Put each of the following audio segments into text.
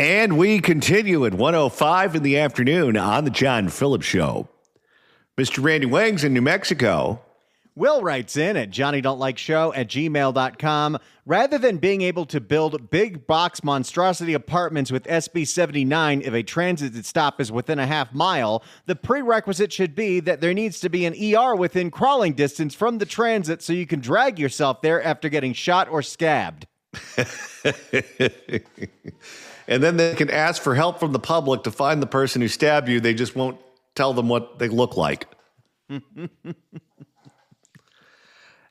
And we continue at 1:05 in the afternoon on the John Phillips Show. Mr. Randy Wang's in New Mexico. Will writes in at johnnydontlikeshow@gmail.com. Rather than being able to build big box monstrosity apartments with SB 79 if a transit stop is within a half mile, the prerequisite should be that there needs to be an ER within crawling distance from the transit so you can drag yourself there after getting shot or scabbed. And then they can ask for help from the public to find the person who stabbed you. They just won't tell them what they look like.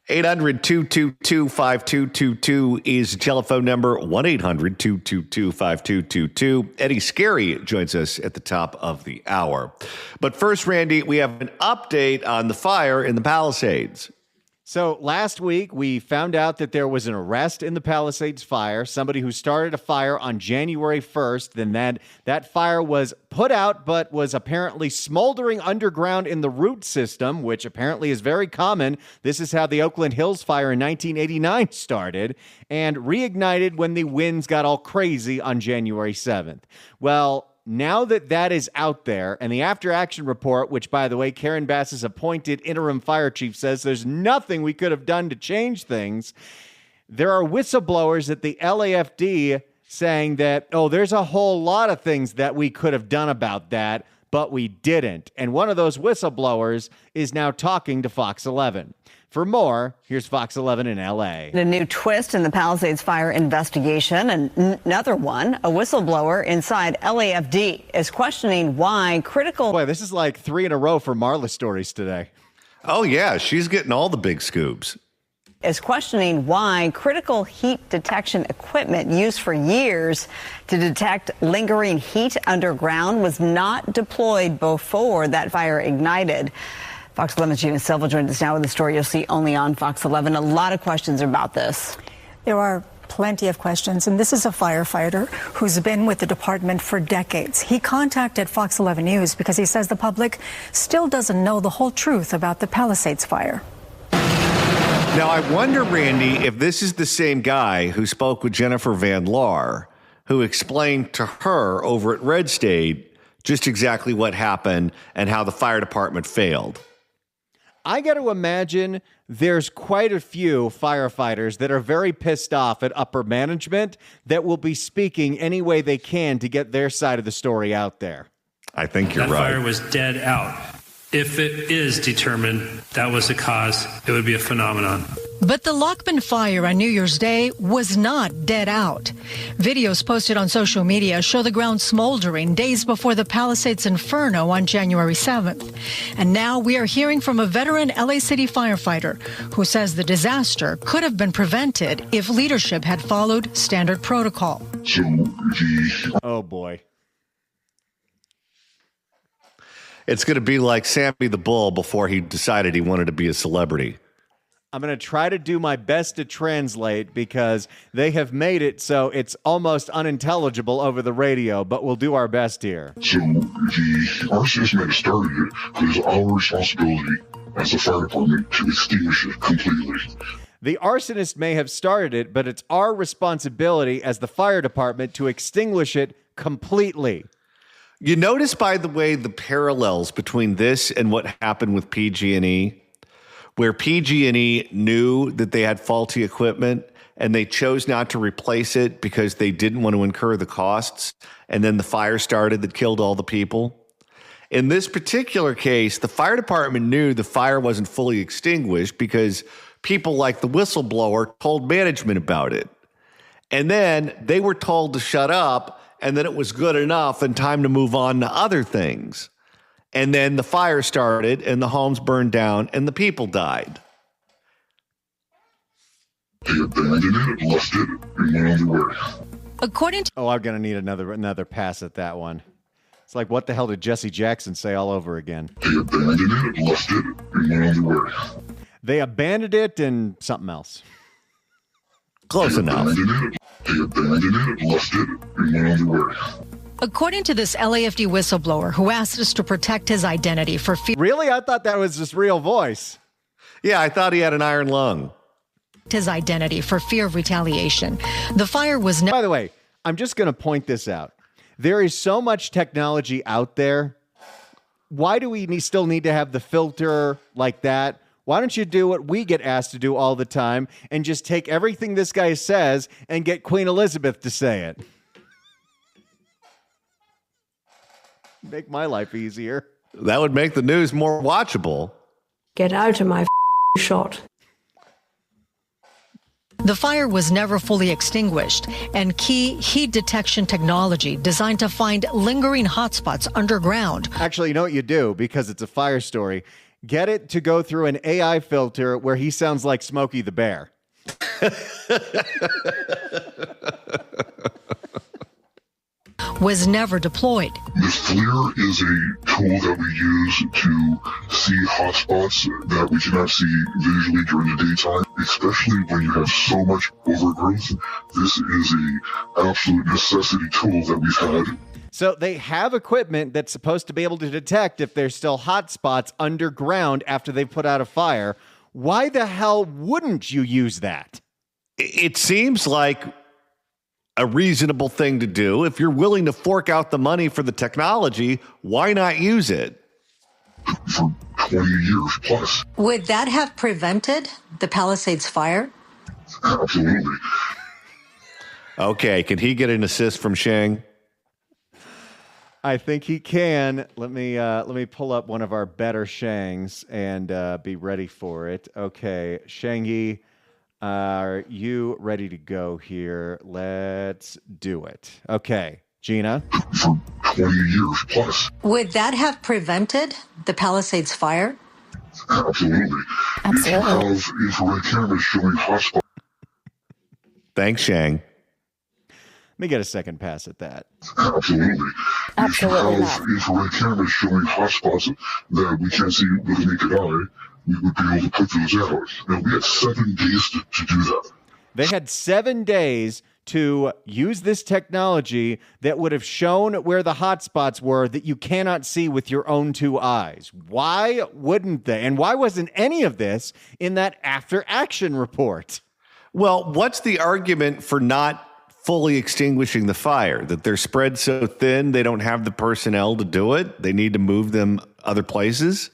800-222-5222 is the telephone number. 1-800-222-5222. Eddie Scary joins us at the top of the hour. But first, Randy, we have an update on the fire in the Palisades. So last week, we found out that there was an arrest in the Palisades fire, somebody who started a fire on January 1st. Then that fire was put out, but was apparently smoldering underground in the root system, which apparently is very common. This is how the Oakland Hills fire in 1989 started and reignited when the winds got all crazy on January 7th. Well, now that is out there, and the after-action report, which, by the way, Karen Bass's appointed interim fire chief says there's nothing we could have done to change things, there are whistleblowers at the LAFD saying that, there's a whole lot of things that we could have done about that, but we didn't. And one of those whistleblowers is now talking to Fox 11. For more, here's Fox 11 in L.A. A new twist in the Palisades fire investigation, and another one, a whistleblower inside LAFD is questioning why critical... Boy, this is like 3 in a row for Marla stories today. Oh, yeah, she's getting all the big scoops. Is questioning why critical heat detection equipment used for years to detect lingering heat underground was not deployed before that fire ignited. Fox 11's Gina Silva joins us now with a story you'll see only on Fox 11. A lot of questions about this. There are plenty of questions, and this is a firefighter who's been with the department for decades. He contacted Fox 11 News because he says the public still doesn't know the whole truth about the Palisades fire. Now, I wonder, Randy, if this is the same guy who spoke with Jennifer Van Laar, who explained to her over at Red State just exactly what happened and how the fire department failed. I got to imagine there's quite a few firefighters that are very pissed off at upper management that will be speaking any way they can to get their side of the story out there. I think you're right. That fire was dead out. If it is determined that was the cause, it would be a phenomenon. But the Lockman fire on New Year's Day was not dead out. Videos posted on social media show the ground smoldering days before the Palisades Inferno on January 7th. And now we are hearing from a veteran LA City firefighter who says the disaster could have been prevented if leadership had followed standard protocol. Oh, boy. It's going to be like Sammy the Bull before he decided he wanted to be a celebrity. I'm going to try to do my best to translate because they have made it so it's almost unintelligible over the radio, but we'll do our best here. So the arsonist may have started it, but it's our responsibility as a fire department to extinguish it completely. The arsonist may have started it, but it's our responsibility as the fire department to extinguish it completely. You notice, by the way, the parallels between this and what happened with PG&E, where PG&E knew that they had faulty equipment and they chose not to replace it because they didn't want to incur the costs, and then the fire started that killed all the people. In this particular case, the fire department knew the fire wasn't fully extinguished because people like the whistleblower told management about it. And then they were told to shut up, and then it was good enough and time to move on to other things. And then the fire started and the homes burned down and the people died. They abandoned it, left it, and went on their way. According to... I'm going to need another pass at that one. It's like, what the hell did Jesse Jackson say all over again? They abandoned it, left it, and went on their way. They abandoned it and something else. Close enough. They abandoned it, left it, and went on their way. According to this LAFD whistleblower who asked us to protect his identity for fear... Really? I thought that was his real voice. Yeah, I thought he had an iron lung. ...his identity for fear of retaliation. The fire was... By the way, I'm just going to point this out. There is so much technology out there. Why do we still need to have the filter like that? Why don't you do what we get asked to do all the time and just take everything this guy says and get Queen Elizabeth to say it? Make my life easier. That would make the news more watchable. Get out of my shot. The fire was never fully extinguished, and key heat detection technology designed to find lingering hotspots underground. Actually, you know what you do, because it's a fire story? Get it to go through an AI filter where he sounds like Smokey the Bear. Was never deployed. The FLIR is a tool that we use to see hotspots that we cannot see visually during the daytime, especially when you have so much overgrowth. This is an absolute necessity tool that we've had. So they have equipment that's supposed to be able to detect if there's still hot spots underground after they've put out a fire. Why the hell wouldn't you use that? It seems like a reasonable thing to do. If you're willing to fork out the money for the technology, why not use it? For 20 years plus. Would that have prevented the Palisades fire? Absolutely. Okay, can he get an assist from Shang? I think he can. Let me pull up one of our better Shangs and be ready for it. Okay, Shangy, are you ready to go here? Let's do it. Okay, Gina. For 20 years plus. Would that have prevented the Palisades fire? Absolutely. If you have infrared cameras showing hotspots. Thanks, Shang. Let me get a second pass at that. Absolutely. If you have infrared cameras showing hotspots that we can't see with the naked eye, we would be able to put those out. Now, we had 7 days to do that. They had 7 days to use this technology that would have shown where the hotspots were that you cannot see with your own 2 eyes. Why wouldn't they? And why wasn't any of this in that after-action report? Well, what's the argument for not fully extinguishing the fire? That they're spread so thin they don't have the personnel to do it? They need to move them other places?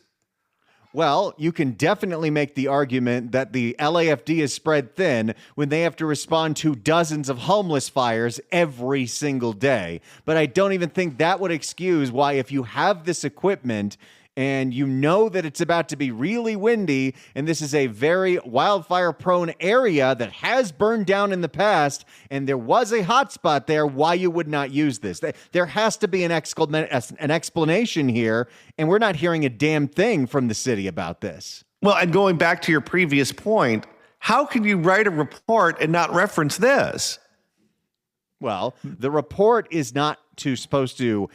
Well, you can definitely make the argument that the LAFD is spread thin when they have to respond to dozens of homeless fires every single day. But I don't even think that would excuse why, if you have this equipment and you know that it's about to be really windy, and this is a very wildfire-prone area that has burned down in the past, and there was a hotspot there, why you would not use this. There has to be an explanation here, and we're not hearing a damn thing from the city about this. Well, and going back to your previous point, how can you write a report and not reference this? Well, the report is not supposed to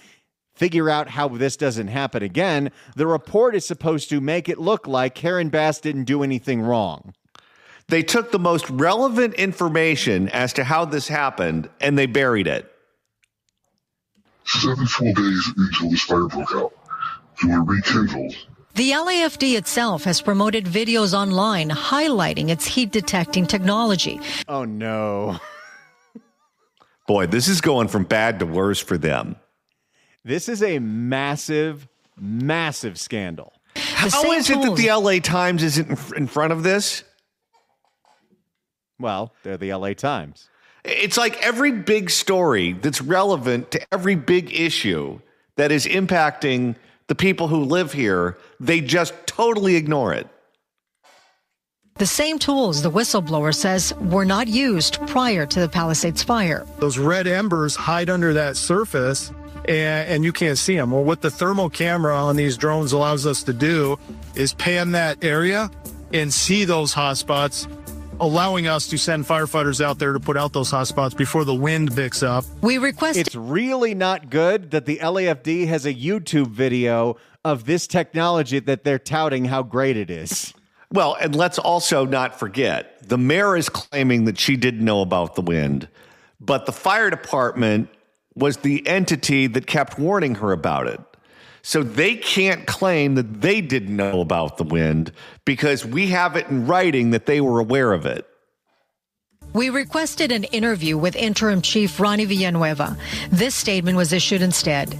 figure out how this doesn't happen again. The report is supposed to make it look like Karen Bass didn't do anything wrong. They took the most relevant information as to how this happened and they buried it. 7 full days until this fire broke out. So we rekindled. The LAFD itself has promoted videos online highlighting its heat detecting technology. Oh, no. Boy, this is going from bad to worse for them. This is a massive, massive scandal. How is it that the LA Times isn't in front of this? Well, they're the LA Times. It's like every big story that's relevant to every big issue that is impacting the people who live here, they just totally ignore it. The same tools, the whistleblower says, were not used prior to the Palisades fire. Those red embers hide under that surface, and you can't see them. Well, what the thermal camera on these drones allows us to do is pan that area and see those hotspots, allowing us to send firefighters out there to put out those hotspots before the wind picks up. We request. It's really not good that the LAFD has a YouTube video of this technology that they're touting how great it is. Well, and let's also not forget, the mayor is claiming that she didn't know about the wind, but the fire department was the entity that kept warning her about it. So they can't claim that they didn't know about the wind because we have it in writing that they were aware of it. We requested an interview with Interim Chief Ronnie Villanueva. This statement was issued instead.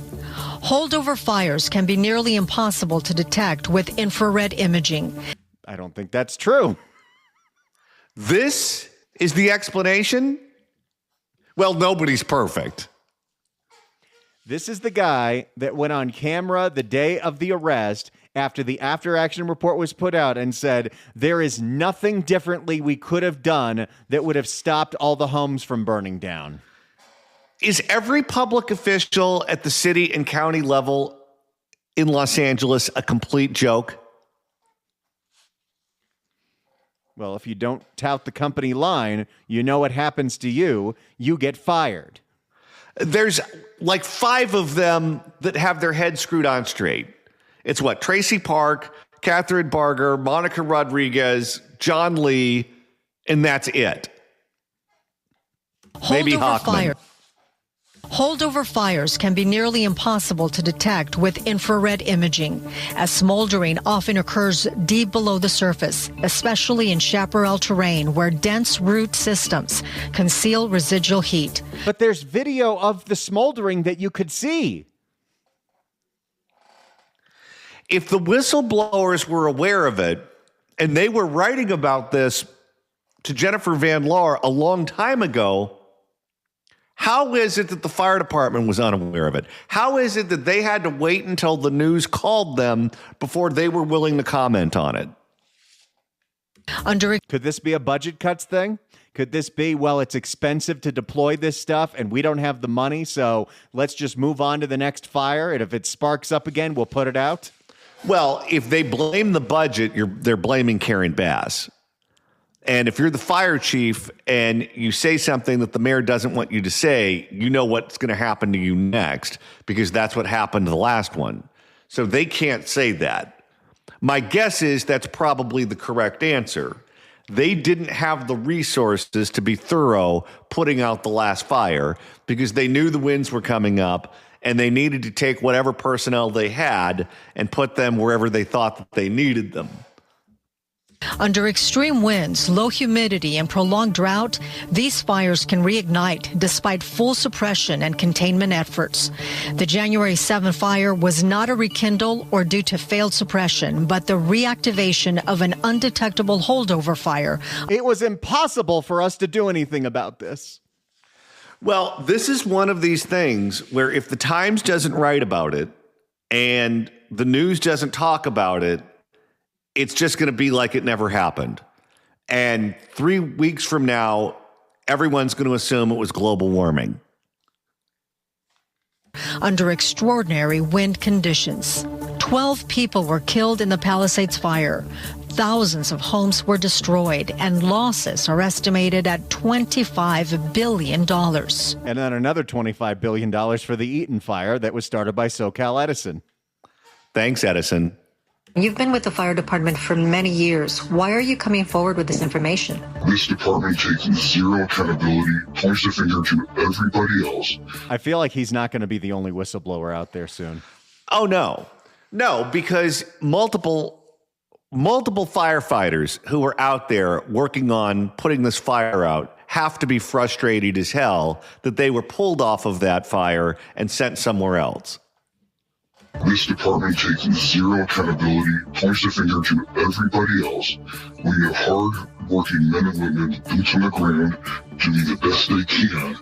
Holdover fires can be nearly impossible to detect with infrared imaging. I don't think that's true. This is the explanation? Well, nobody's perfect. This is the guy that went on camera the day of the arrest after the after-action report was put out and said, there is nothing differently we could have done that would have stopped all the homes from burning down. Is every public official at the city and county level in Los Angeles a complete joke? Well, if you don't tout the company line, you know what happens to you. You get fired. There's like 5 of them that have their heads screwed on straight. It's what? Tracy Park, Catherine Barger, Monica Rodriguez, John Lee, and that's it. Maybe Hochman. Holdover fires can be nearly impossible to detect with infrared imaging, as smoldering often occurs deep below the surface, especially in chaparral terrain where dense root systems conceal residual heat. But there's video of the smoldering that you could see. If the whistleblowers were aware of it, and they were writing about this to Jennifer Van Laar a long time ago, how is it that the fire department was unaware of it? How is it that they had to wait until the news called them before they were willing to comment on it? Could this be a budget cuts thing? Could this be, well, it's expensive to deploy this stuff and we don't have the money, so let's just move on to the next fire, and if it sparks up again, we'll put it out? Well, if they blame the budget, they're blaming Karen Bass. And if you're the fire chief and you say something that the mayor doesn't want you to say, you know what's going to happen to you next, because that's what happened to the last one. So they can't say that. My guess is that's probably the correct answer. They didn't have the resources to be thorough putting out the last fire because they knew the winds were coming up and they needed to take whatever personnel they had and put them wherever they thought that they needed them. Under extreme winds, low humidity, and prolonged drought, these fires can reignite despite full suppression and containment efforts. The January 7 fire was not a rekindle or due to failed suppression, but the reactivation of an undetectable holdover fire. It was impossible for us to do anything about this. Well, this is one of these things where if the Times doesn't write about it and the news doesn't talk about it, it's just going to be like it never happened. And 3 weeks from now, everyone's going to assume it was global warming. Under extraordinary wind conditions, 12 people were killed in the Palisades fire. Thousands of homes were destroyed, and losses are estimated at $25 billion. And then another $25 billion for the Eaton fire that was started by SoCal Edison. Thanks, Edison. You've been with the fire department for many years. Why are you coming forward with this information? This department takes zero accountability, points the finger to everybody else. I feel like he's not going to be the only whistleblower out there soon. Oh, no. No, because multiple firefighters who are out there working on putting this fire out have to be frustrated as hell that they were pulled off of that fire and sent somewhere else. This department takes zero accountability, points the finger to everybody else. We have hard-working men and women, boots on the ground, doing the best they can.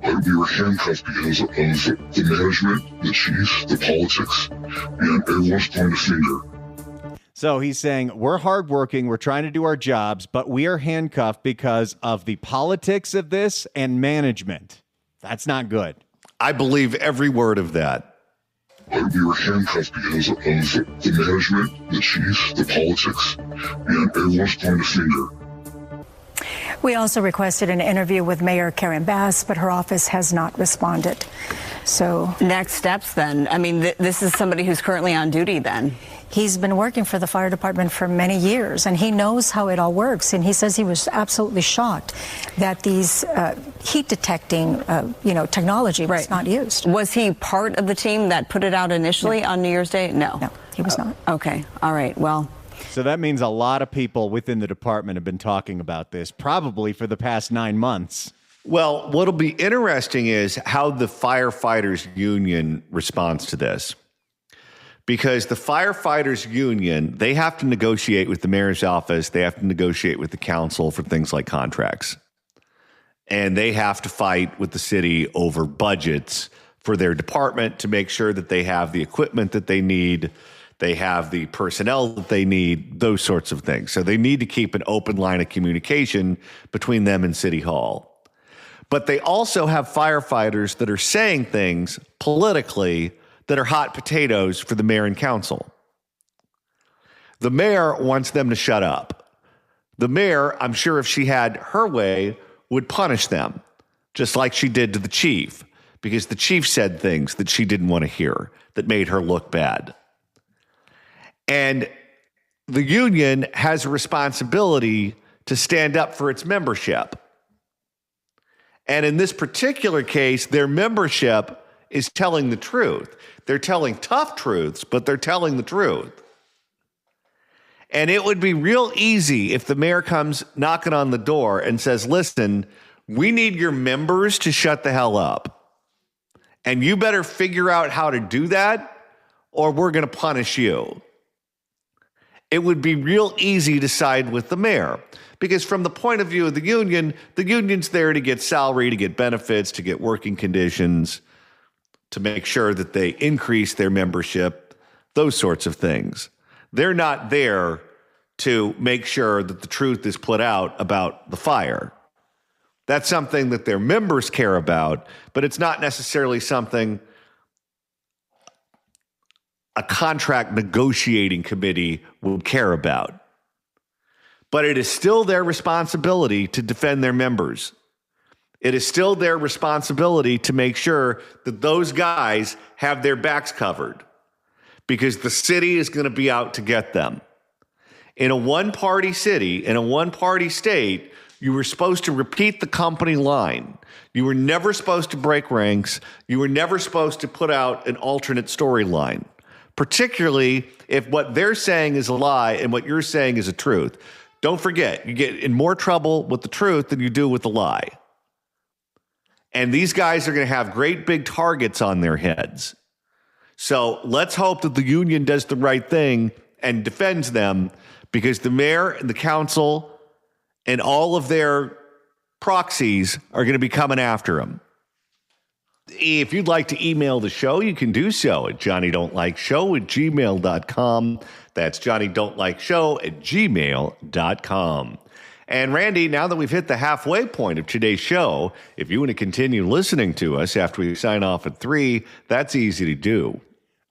But we were handcuffed because of the management, the chief, the politics, and everyone's pointing a finger. So he's saying we're hardworking, we're trying to do our jobs, but we are handcuffed because of the politics of this and management. That's not good. I believe every word of that. But we were handcuffed because of the management, the chief, the politics, and everyone's pointing a finger. We also requested an interview with Mayor Karen Bass, but her office has not responded. So next steps then. I mean, this is somebody who's currently on duty then. He's been working for the fire department for many years, and he knows how it all works. And he says he was absolutely shocked that these heat detecting, technology was not used. Was he part of the team that put it out initially on New Year's Day? No, he was not. Okay. All right. Well, So that means a lot of people within the department have been talking about this, probably for the past 9 months. Well, what'll be interesting is how the firefighters union responds to this. Because the firefighters union, they have to negotiate with the mayor's office. They have to negotiate with the council for things like contracts. And they have to fight with the city over budgets for their department to make sure that they have the equipment that they need, they have the personnel that they need, those sorts of things. So they need to keep an open line of communication between them and City Hall. But they also have firefighters that are saying things politically that are hot potatoes for the mayor and council. The mayor wants them to shut up. The mayor, I'm sure if she had her way, would punish them, just like she did to the chief, because the chief said things that she didn't want to hear that made her look bad. And the union has a responsibility to stand up for its membership. And in this particular case, their membership is telling the truth. They're telling tough truths, but they're telling the truth. And it would be real easy if the mayor comes knocking on the door and says, listen, we need your members to shut the hell up. And you better figure out how to do that, or we're going to punish you. It would be real easy to side with the mayor. Because from the point of view of the union's there to get salary, to get benefits, to get working conditions, to make sure that they increase their membership, those sorts of things. They're not there to make sure that the truth is put out about the fire. That's something that their members care about, but it's not necessarily something a contract negotiating committee would care about. But it is still their responsibility to defend their members. It is still their responsibility to make sure that those guys have their backs covered, because the city is going to be out to get them. In a one-party city, in a one-party state, you were supposed to repeat the company line. You were never supposed to break ranks. You were never supposed to put out an alternate storyline, particularly if what they're saying is a lie and what you're saying is a truth. Don't forget, you get in more trouble with the truth than you do with the lie. And these guys are going to have great big targets on their heads. So let's hope that the union does the right thing and defends them, because the mayor and the council and all of their proxies are going to be coming after them. If you'd like to email the show, you can do so at johnnydon'tlikeshow@gmail.com. That's johnnydon'tlikeshow@gmail.com. And Randy, now that we've hit the halfway point of today's show, if you want to continue listening to us after we sign off at 3, that's easy to do.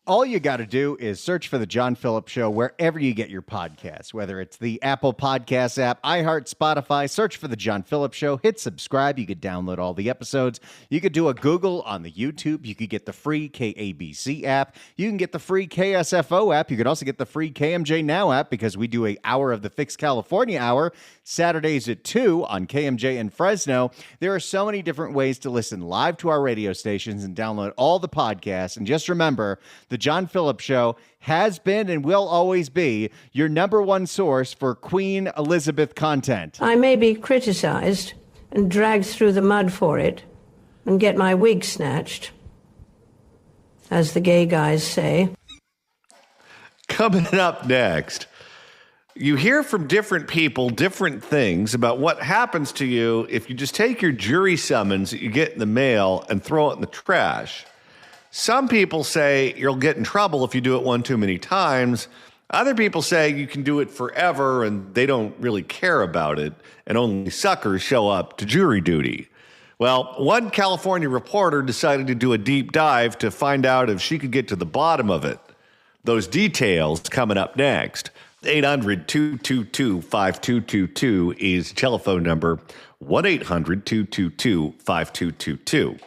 All you got to do is search for The John Phillips Show wherever you get your podcasts, whether it's the Apple Podcasts app, iHeart, Spotify. Search for The John Phillips Show. Hit subscribe. You could download all the episodes. You could do a Google on the YouTube. You could get the free KABC app. You can get the free KSFO app. You could also get the free KMJ Now app, because we do an hour of the Fix California Hour Saturdays at 2 on KMJ in Fresno. There are so many different ways to listen live to our radio stations and download all the podcasts. And just remember, The John Phillips Show has been and will always be your number one source for Queen Elizabeth content. I may be criticized and dragged through the mud for it and get my wig snatched, as the gay guys say. Coming up next, you hear from different people different things about what happens to you if you just take your jury summons that you get in the mail and throw it in the trash. Some people say you'll get in trouble if you do it one too many times. Other people say you can do it forever and they don't really care about it, and only suckers show up to jury duty. Well, one California reporter decided to do a deep dive to find out if she could get to the bottom of it. Those details coming up next. 800-222-5222 is telephone number. 1-800-222-5222.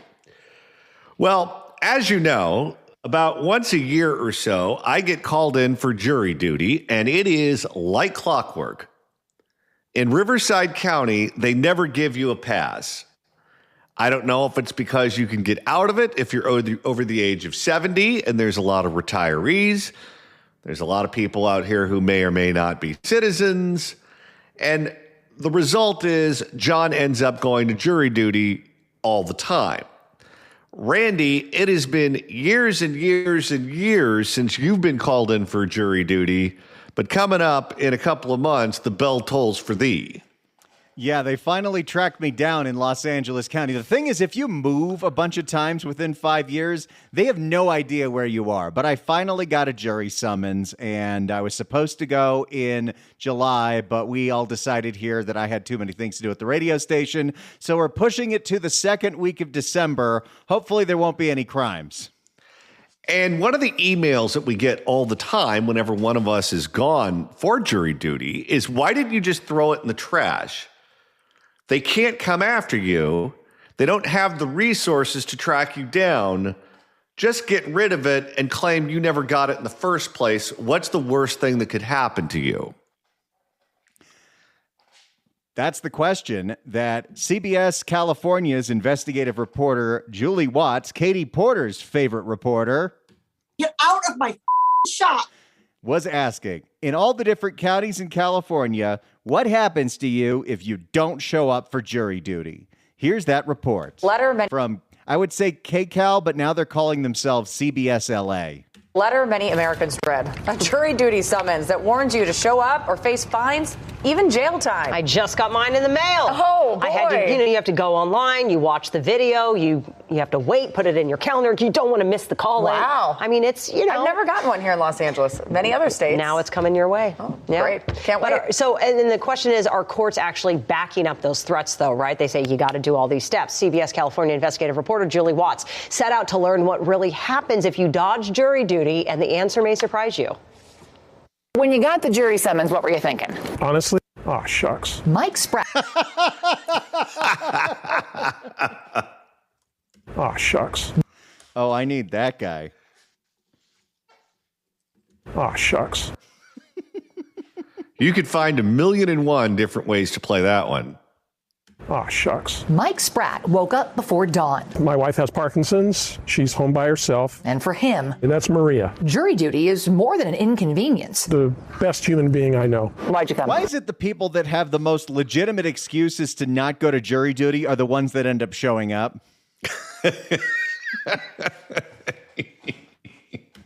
Well, as you know, about once a year or so, I get called in for jury duty, and it is like clockwork. In Riverside County, they never give you a pass. I don't know if it's because you can get out of it if you're over the age of 70 and there's a lot of retirees. There's a lot of people out here who may or may not be citizens. And the result is John ends up going to jury duty all the time. Randy, it has been years and years and years since you've been called in for jury duty, but coming up in a couple of months, the bell tolls for thee. Yeah, they finally tracked me down in Los Angeles County. The thing is, if you move a bunch of times within 5 years, they have no idea where you are. But I finally got a jury summons, and I was supposed to go in July, but we all decided here that I had too many things to do at the radio station. So we're pushing it to the second week of December. Hopefully there won't be any crimes. And one of the emails that we get all the time whenever one of us is gone for jury duty is, why didn't you just throw it in the trash? They can't come after you. They don't have the resources to track you down. Just get rid of it and claim you never got it in the first place. What's the worst thing that could happen to you? That's the question that CBS California's investigative reporter, Julie Watts, Katie Porter's favorite reporter, get out of my shop, was asking. In all the different counties in California, what happens to you if you don't show up for jury duty? Here's that report. From, I would say KCAL, but now they're calling themselves CBS LA. Letter many Americans read. A jury duty summons that warns you to show up or face fines, even jail time. I just got mine in the mail. Oh, boy. I had to, you have to go online, you watch the video, you have to wait, put it in your calendar. You don't want to miss the call. Wow. I mean, it's, I've never gotten one here in Los Angeles. Many other states. Now it's coming your way. Oh, yeah. Great. Can't wait. And then the question is, are courts actually backing up those threats, though, right? They say you got to do all these steps. CBS California investigative reporter Julie Watts set out to learn what really happens if you dodge jury duty, and the answer may surprise you. When you got the jury summons, what were you thinking? Honestly, shucks. Mike Spratt. Shucks. Oh, I need that guy. Shucks. You could find 1,000,001 different ways to play that one. Shucks. Mike Spratt woke up before dawn. My wife has Parkinson's. She's home by herself. And for him, and that's Maria. Jury duty is more than an inconvenience. The best human being I know. Why'd you come? Why is it the people that have the most legitimate excuses to not go to jury duty are the ones that end up showing up?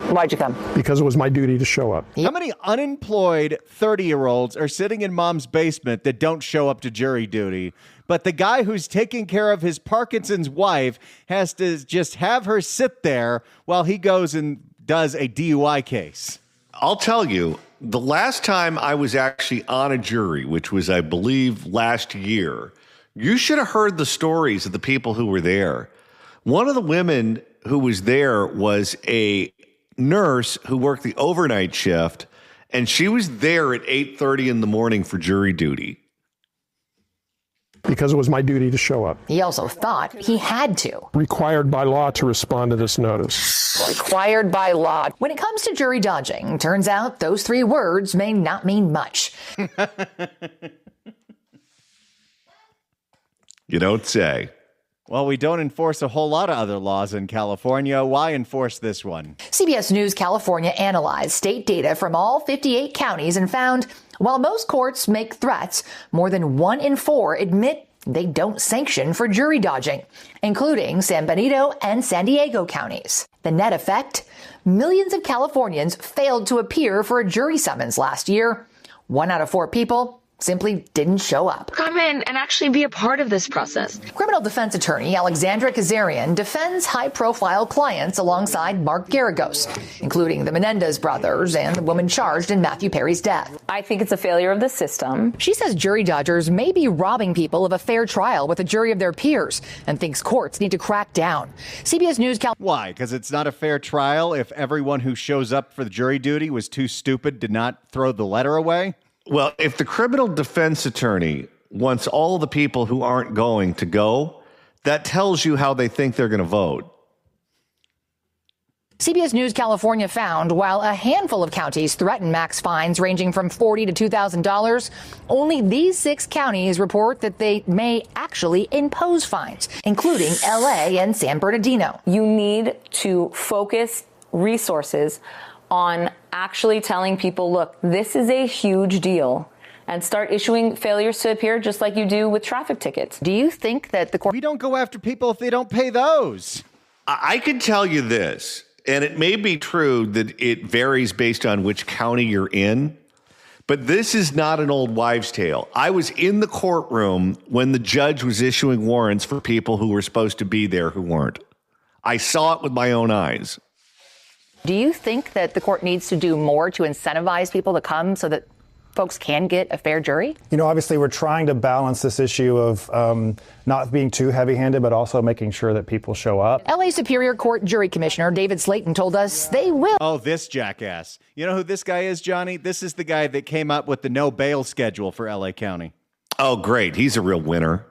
Why'd you come? Because it was my duty to show up. How many unemployed 30-year-olds are sitting in mom's basement that don't show up to jury duty? But the guy who's taking care of his Parkinson's wife has to just have her sit there while he goes and does a DUI case. I'll tell you, the last time I was actually on a jury, which was, I believe, last year, you should have heard the stories of the people who were there. One of the women who was there was a nurse who worked the overnight shift, and she was there at 8:30 in the morning for jury duty. Because it was my duty to show up. He also thought he had to. Required by law to respond to this notice. Required by law. When it comes to jury dodging, turns out those 3 words may not mean much. You don't say. Well, we don't enforce a whole lot of other laws in California. Why enforce this one? CBS News California analyzed state data from all 58 counties and found while most courts make threats, more than 1 in 4 admit they don't sanction for jury dodging, including San Benito and San Diego counties. The net effect? Millions of Californians failed to appear for a jury summons last year. 1 out of 4 people simply didn't show up. Come in and actually be a part of this process. Criminal defense attorney Alexandra Kazarian defends high-profile clients alongside Mark Garagos, including the Menendez brothers and the woman charged in Matthew Perry's death. I think it's a failure of the system. She says jury dodgers may be robbing people of a fair trial with a jury of their peers and thinks courts need to crack down. CBS News Why? Because it's not a fair trial if everyone who shows up for the jury duty was too stupid to not throw the letter away? Well, if the criminal defense attorney wants all the people who aren't going to go, that tells you how they think they're going to vote. CBS News California found while a handful of counties threaten max fines ranging from $40 to $2,000, only these 6 counties report that they may actually impose fines, including LA and San Bernardino. You need to focus resources on actually telling people, look, this is a huge deal, and start issuing failures to appear just like you do with traffic tickets. Do you think that the court... We don't go after people if they don't pay those. I can tell you this, and it may be true that it varies based on which county you're in, but this is not an old wives' tale. I was in the courtroom when the judge was issuing warrants for people who were supposed to be there who weren't. I saw it with my own eyes. Do you think that the court needs to do more to incentivize people to come so that folks can get a fair jury? You know, obviously, we're trying to balance this issue of not being too heavy-handed, but also making sure that people show up. LA Superior Court Jury Commissioner David Slayton told us they will. Oh, this jackass. You know who this guy is, Johnny? This is the guy that came up with the no bail schedule for LA County. Oh, great. He's a real winner.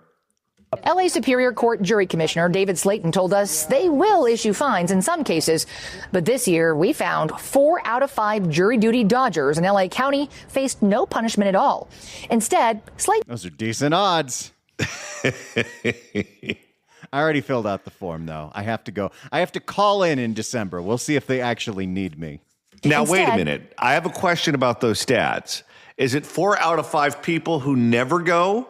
LA Superior Court Jury Commissioner David Slayton told us they will issue fines in some cases. But this year, we found 4 out of 5 jury duty dodgers in LA County faced no punishment at all. Instead, Slayton... Those are decent odds. I already filled out the form, though. I have to go. I have to call in December. We'll see if they actually need me. Now, wait a minute. I have a question about those stats. Is it 4 out of 5 people who never go?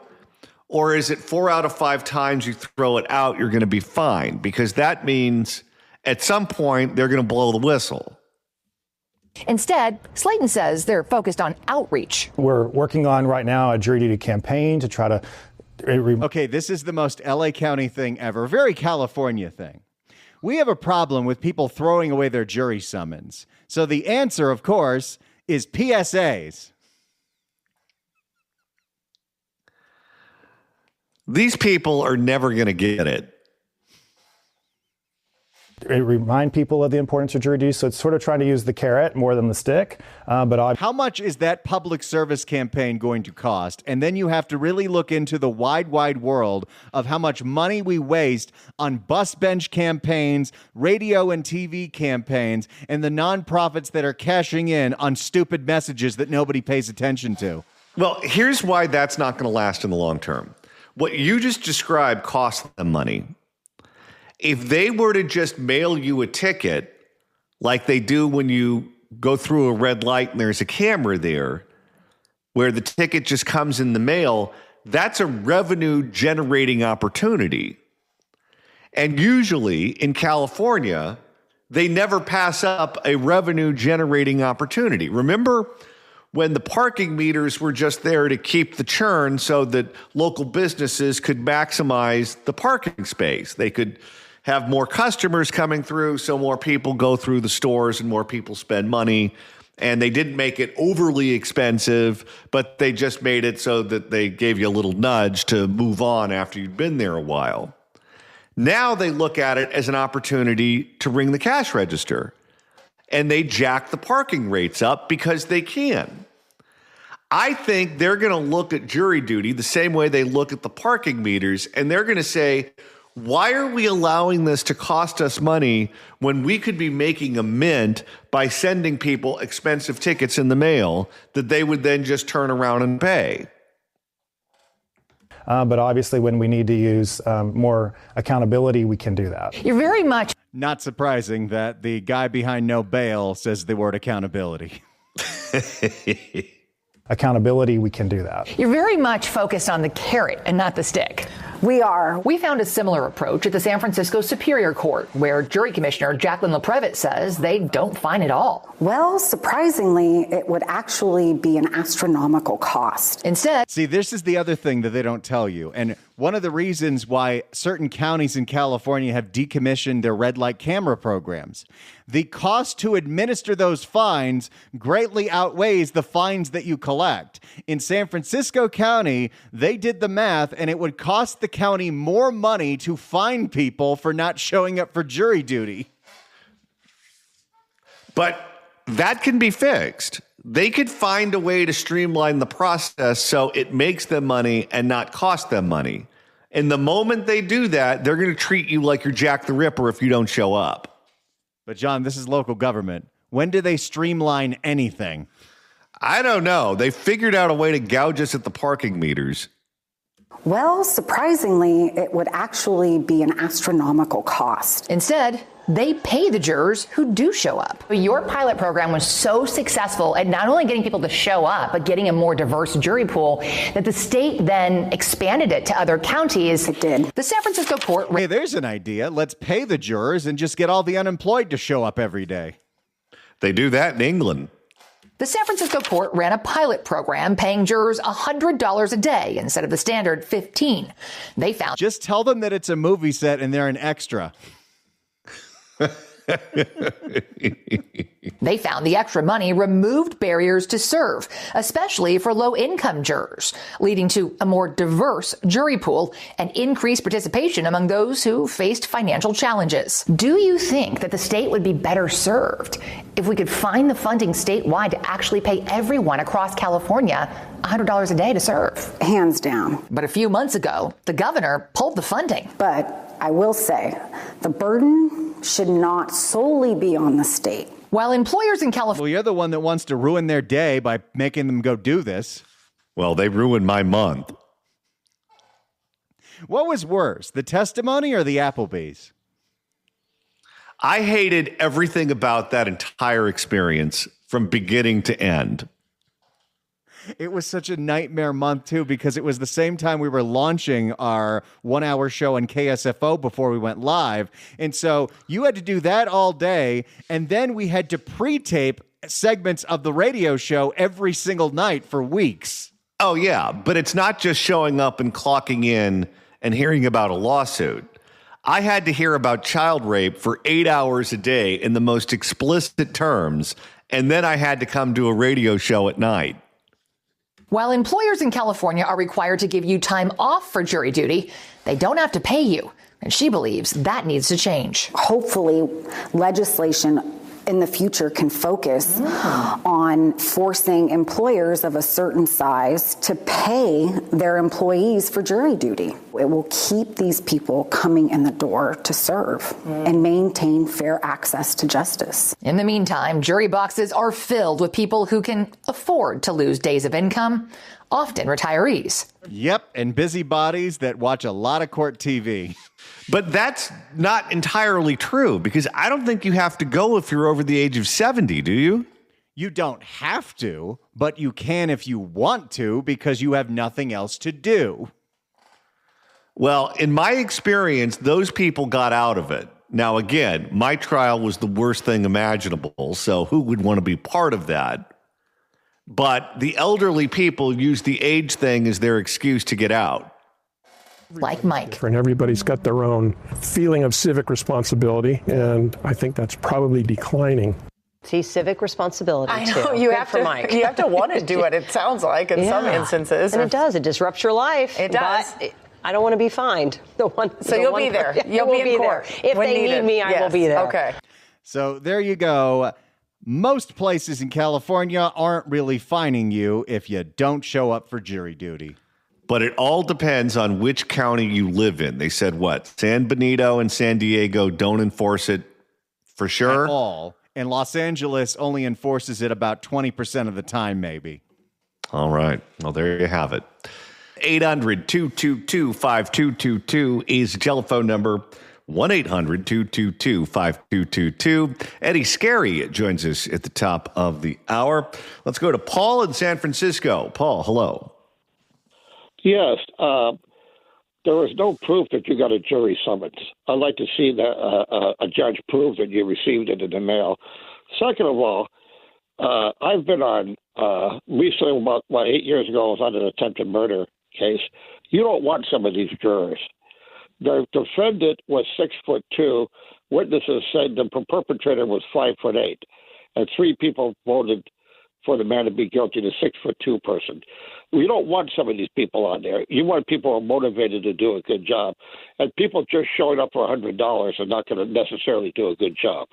Or is it 4 out of 5 times you throw it out, you're going to be fine? Because that means at some point they're going to blow the whistle. Instead, Slayton says they're focused on outreach. We're working on right now a jury duty campaign to try to... Okay, this is the most LA County thing ever. Very California thing. We have a problem with people throwing away their jury summons. So the answer, of course, is PSAs. These people are never going to get it. Remind people of the importance of jury duty. So it's sort of trying to use the carrot more than the stick. But how much is that public service campaign going to cost? And then you have to really look into the wide, wide world of how much money we waste on bus bench campaigns, radio and TV campaigns, and the nonprofits that are cashing in on stupid messages that nobody pays attention to. Well, here's why that's not going to last in the long term. What you just described costs them money. If they were to just mail you a ticket like they do when you go through a red light and there's a camera there, where the ticket just comes in the mail, that's a revenue generating opportunity. And usually in California, they never pass up a revenue generating opportunity. Remember when the parking meters were just there to keep the churn so that local businesses could maximize the parking space. They could have more customers coming through, so more people go through the stores and more people spend money. And they didn't make it overly expensive, but they just made it so that they gave you a little nudge to move on after you'd been there a while. Now they look at it as an opportunity to ring the cash register. And they jack the parking rates up because they can. I think they're going to look at jury duty the same way they look at the parking meters, and they're going to say, why are we allowing this to cost us money when we could be making a mint by sending people expensive tickets in the mail that they would then just turn around and pay? But obviously, when we need to use more accountability, we can do that. You're very much... Not surprising that the guy behind no bail says the word accountability. Accountability, we can do that. You're very much focused on the carrot and not the stick. We are. We found a similar approach at the San Francisco Superior Court, where Jury Commissioner Jacqueline LaPrevitt says they don't fine at all. Well, surprisingly, it would actually be an astronomical cost. Instead... See, this is the other thing that they don't tell you. And one of the reasons why certain counties in California have decommissioned their red light camera programs. The cost to administer those fines greatly outweighs the fines that you collect. In San Francisco County, they did the math, and it would cost the county more money to fine people for not showing up for jury duty. But that can be fixed. They could find a way to streamline the process so it makes them money and not cost them money. And the moment they do that, they're going to treat you like you're Jack the Ripper if you don't show up. But John, this is local government. When do they streamline anything? I don't know. They figured out a way to gouge us at the parking meters. Well, surprisingly, it would actually be an astronomical cost. Instead, they pay the jurors who do show up. Your pilot program was so successful at not only getting people to show up, but getting a more diverse jury pool that the state then expanded it to other counties. It did. The San Francisco court. Hey, there's an idea. Let's pay the jurors and just get all the unemployed to show up every day. They do that in England. The San Francisco court ran a pilot program paying jurors $100 a day instead of the standard $15. They found. Just tell them that it's a movie set and they're an extra. They found the extra money removed barriers to serve, especially for low-income jurors, leading to a more diverse jury pool and increased participation among those who faced financial challenges. Do you think that the state would be better served if we could find the funding statewide to actually pay everyone across California $100 a day to serve? Hands down. But a few months ago, the governor pulled the funding. But I will say, the burden should not solely be on the state. While employers in California... Well, you're the one that wants to ruin their day by making them go do this. Well, they ruined my month. What was worse, the testimony or the Applebee's? I hated everything about that entire experience from beginning to end. It was such a nightmare month, too, because it was the same time we were launching our 1-hour show on KSFO before we went live. And so you had to do that all day. And then we had to pre-tape segments of the radio show every single night for weeks. Oh, yeah. But it's not just showing up and clocking in and hearing about a lawsuit. I had to hear about child rape for 8 hours a day in the most explicit terms. And then I had to come to a radio show at night. While employers in California are required to give you time off for jury duty, they don't have to pay you. And she believes that needs to change. Hopefully, legislation in the future can focus on forcing employers of a certain size to pay their employees for jury duty. It will keep these people coming in the door to serve and maintain fair access to justice. In the meantime, jury boxes are filled with people who can afford to lose days of income, often retirees. Yep, and busybodies that watch a lot of court TV. But that's not entirely true, because I don't think you have to go if you're over the age of 70, do you? You don't have to, but you can if you want to, because you have nothing else to do. Well, in my experience, those people got out of it. Now, again, my trial was the worst thing imaginable, so who would want to be part of that? But the elderly people use the age thing as their excuse to get out. Like Mike. And everybody's got their own feeling of civic responsibility, and I think that's probably declining. See, civic responsibility, I know, too. you Good have for to Mike. You have to want to do it, it sounds like, in some instances. And it does. It disrupts your life. It does. But I don't want to be fined. So you'll be there. You'll be in court. If they need me, I will be there. Okay. So there you go. Most places in California aren't really fining you if you don't show up for jury duty. But it all depends on which county you live in. They said what? San Benito and San Diego don't enforce it for sure? At all. And Los Angeles only enforces it about 20% of the time, maybe. All right. Well, there you have it. 800-222-5222 is the telephone number. 1-800-222-5222. Eddie Scary joins us at the top of the hour. Let's go to Paul in San Francisco. Paul, hello. Yes, there was no proof that you got a jury summons. I'd like to see that a judge prove that you received it in the mail. Second of all, I've been on recently about 8 years ago. I was on an attempted murder case. You don't want some of these jurors. The defendant was 6'2". Witnesses said the perpetrator was 5'8", and 3 people voted for the man to be guilty, the 6'2" person. We don't want some of these people on there. You want people who are motivated to do a good job. And people just showing up for $100 are not going to necessarily do a good job.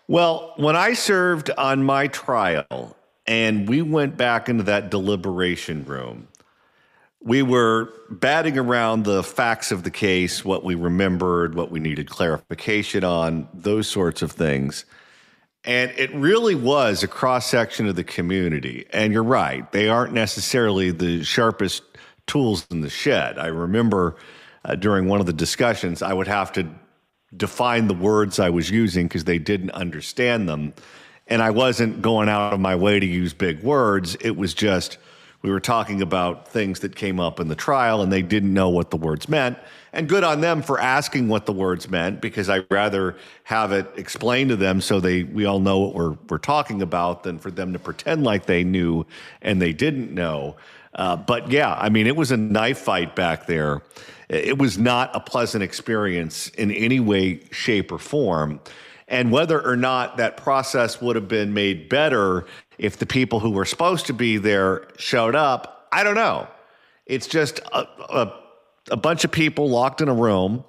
Well, when I served on my trial and we went back into that deliberation room, we were batting around the facts of the case, what we remembered, what we needed clarification on, those sorts of things. And it really was a cross-section of the community. And you're right, they aren't necessarily the sharpest tools in the shed. I remember during one of the discussions, I would have to define the words I was using because they didn't understand them. And I wasn't going out of my way to use big words. It was just we were talking about things that came up in the trial and they didn't know what the words meant. And good on them for asking what the words meant, because I'd rather have it explained to them so we all know what we're talking about than for them to pretend like they knew and they didn't know. But yeah, I mean, it was a knife fight back there. It was not a pleasant experience in any way, shape, or form. And whether or not that process would have been made better if the people who were supposed to be there showed up, I don't know. It's just a bunch of people locked in a room.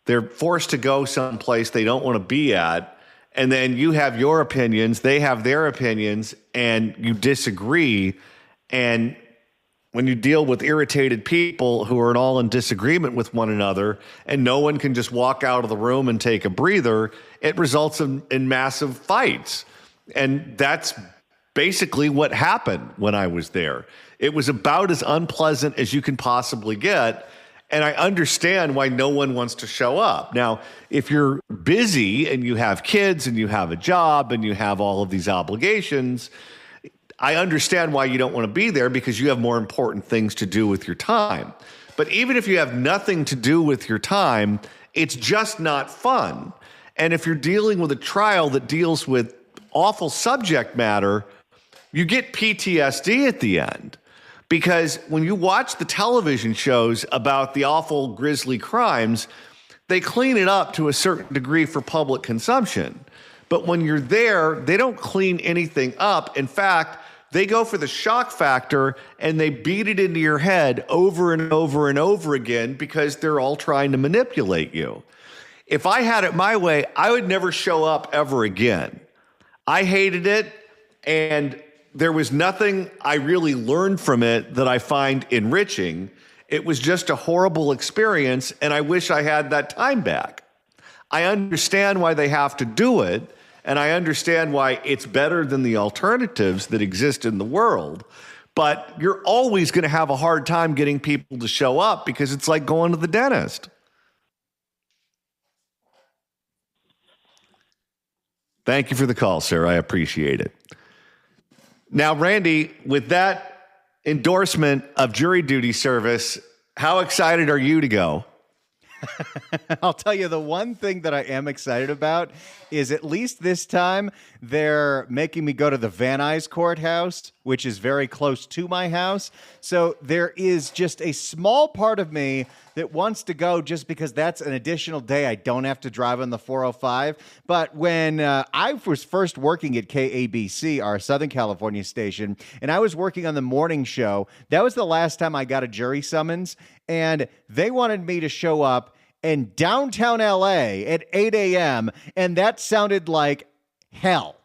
They're forced to go someplace they don't want to be at. And then you have your opinions, they have their opinions, and you disagree. And when you deal with irritated people who are all in disagreement with one another and no one can just walk out of the room and take a breather, it results in massive fights. And that's basically what happened when I was there. It was about as unpleasant as you can possibly get. And I understand why no one wants to show up. Now, if you're busy and you have kids and you have a job and you have all of these obligations, I understand why you don't want to be there, because you have more important things to do with your time. But even if you have nothing to do with your time, it's just not fun. And if you're dealing with a trial that deals with awful subject matter, you get PTSD at the end. Because when you watch the television shows about the awful, grisly crimes, they clean it up to a certain degree for public consumption. But when you're there, they don't clean anything up. In fact, they go for the shock factor and they beat it into your head over and over and over again because they're all trying to manipulate you. If I had it my way, I would never show up ever again. I hated it, and there was nothing I really learned from it that I find enriching. It was just a horrible experience, and I wish I had that time back. I understand why they have to do it, and I understand why it's better than the alternatives that exist in the world. But you're always going to have a hard time getting people to show up because it's like going to the dentist. Thank you for the call, sir. I appreciate it. Now, Randy, with that endorsement of jury duty service, how excited are you to go? I'll tell you, the one thing that I am excited about is at least this time they're making me go to the Van Nuys courthouse, which is very close to my house. So there is just a small part of me that wants to go just because that's an additional day I don't have to drive on the 405. But when I was first working at KABC, our Southern California station, and I was working on the morning show, that was the last time I got a jury summons, and they wanted me to show up in downtown LA at 8 a.m., and that sounded like hell.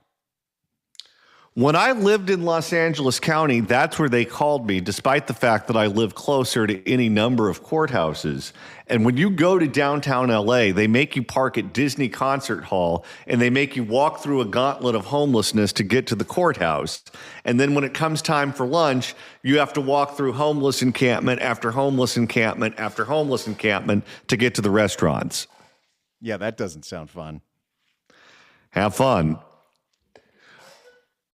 When I lived in Los Angeles County, that's where they called me, despite the fact that I live closer to any number of courthouses. And when you go to downtown LA, they make you park at Disney Concert Hall, and they make you walk through a gauntlet of homelessness to get to the courthouse. And then when it comes time for lunch, you have to walk through homeless encampment after homeless encampment after homeless encampment to get to the restaurants. Yeah, that doesn't sound fun. Have fun.